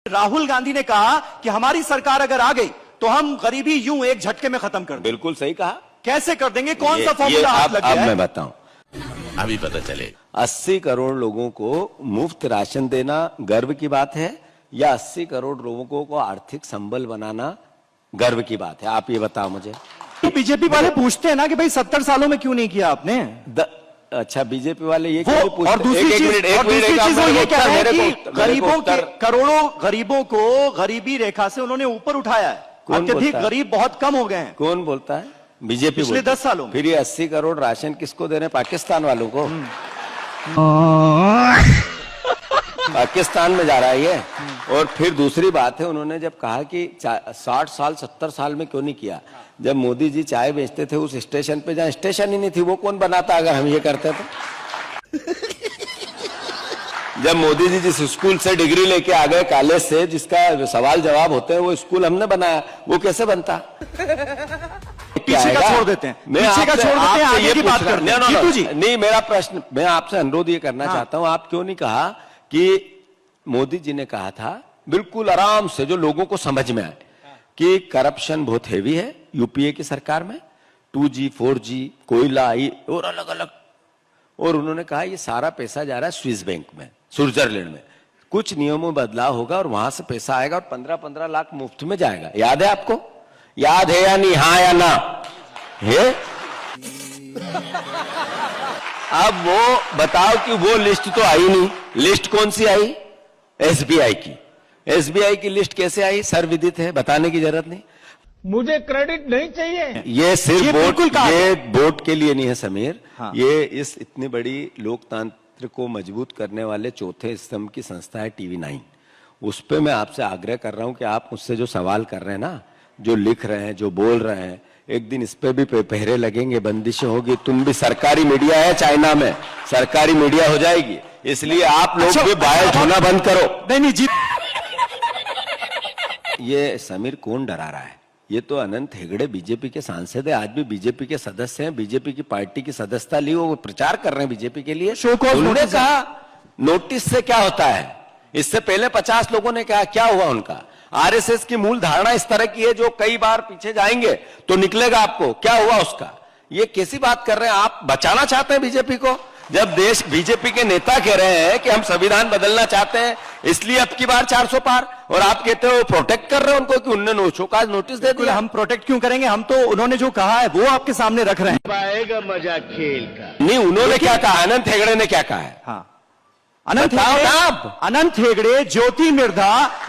राहुल गांधी ने कहा कि हमारी सरकार अगर आ गई तो हम गरीबी यूं एक झटके में खत्म कर देंगे। बिल्कुल सही कहा। कैसे कर देंगे, कौन सा फॉर्मूला हाथ लग गया है? मैं बताऊं, अभी पता चले। 80 करोड़ लोगों को मुफ्त राशन देना गर्व की बात है या 80 करोड़ लोगों को आर्थिक संबल बनाना गर्व की बात है? आप ये बताओ मुझे। तो बीजेपी वाले पूछते हैं ना कि भाई 70 सालों में क्यों नहीं किया आपने? अच्छा, बीजेपी वाले ये वो, क्यों पूछते? और दूसरी चीज वो ये कह रहे हैं कि गरीबों के करोड़ों गरीबों को गरीबी रेखा से उन्होंने ऊपर उठाया है। अत्यधिक गरीब बहुत कम हो गए हैं। कौन बोलता है? बीजेपी पिछले 10 सालों में। फिर ये 80 करोड़ राशन किसको दे रहे हैं? पाकिस्तान वालों को। पाकिस्तान में जा रहा है ये। और फिर दूसरी बात है, उन्होंने जब कहा कि 60 साल 70 साल में क्यों नहीं किया, जब मोदी जी चाय बेचते थे उस स्टेशन पे जहाँ स्टेशन ही नहीं थी, वो कौन बनाता अगर हम ये करते तो? जब मोदी जी जिस स्कूल से डिग्री लेके आ गए, कॉलेज से, जिसका सवाल जवाब होते हैं, वो स्कूल हमने बनाया, वो कैसे बनता? पीछे का छोड़ देते हैं, पीछे का छोड़ देते हैं, आगे की बात करते हैं। जीतू जी, नहीं, मेरा प्रश्न, मैं आपसे अनुरोध ये करना चाहता हूं, आप क्यों नहीं कहा कि मोदी जी ने कहा था बिल्कुल आराम से, जो लोगों को समझ में आए, कि करप्शन बहुत हेवी है यूपीए की सरकार में, 2G 4G कोयला और अलग अलग, और उन्होंने कहा ये सारा पैसा जा रहा है स्विस बैंक में, स्विट्जरलैंड में, कुछ नियमों में बदलाव होगा और वहां से पैसा आएगा और 15-15 लाख मुफ्त में जाएगा। याद है आपको? याद है या नहीं? हाँ या ना है? अब वो बताओ कि वो लिस्ट तो आई नहीं। लिस्ट कौन सी आई? एसबीआई की। एसबीआई की लिस्ट कैसे आई? सर्वविदित है, बताने की जरूरत नहीं। मुझे क्रेडिट नहीं चाहिए। ये सिर्फ वोट के लिए नहीं है समीर। हाँ। ये इस इतनी बड़ी लोकतंत्र को मजबूत करने वाले चौथे स्तंभ की संस्था है TV9। उस पे मैं आपसे आग्रह कर रहा हूं कि आप मुझसे जो सवाल कर रहे हैं ना, जो लिख रहे हैं, जो बोल रहे हैं, एक दिन इस पे भी पहरे लगेंगे, बंदिशें होगी। तुम भी, सरकारी मीडिया है चाइना में, सरकारी मीडिया हो जाएगी, इसलिए आप लोग भी बायस होना बंद करो। नहीं जी, ये समीर कौन डरा रहा है? ये तो अनंत हेगड़े बीजेपी के सांसद है, आज भी बीजेपी के सदस्य हैं, बीजेपी की पार्टी की सदस्यता ली, वो प्रचार कर रहे हैं बीजेपी के लिए। उन्होंने कहा नोटिस से क्या होता है? इससे पहले 50 लोगों ने कहा, क्या हुआ उनका? आरएसएस की मूल धारणा इस तरह की है, जो कई बार पीछे जाएंगे तो निकलेगा आपको। क्या हुआ उसका? ये कैसी बात कर रहे हैं आप? बचाना चाहते हैं बीजेपी को, जब देश बीजेपी के नेता कह रहे हैं कि हम संविधान बदलना चाहते हैं, इसलिए अब की बार 400 पार, और आप कहते हो प्रोटेक्ट कर रहे हो उनको कि उन्होंने शोकाज नोटिस दे दिया। हम प्रोटेक्ट क्यों करेंगे? हम तो उन्होंने जो कहा है वो आपके सामने रख रहे हैं। आएगा मजा खेल का। नहीं, उन्होंने क्या कहा? अनंत हेगड़े ने क्या कहा है? हाँ, अनंत हेगड़े, ज्योति मिर्धा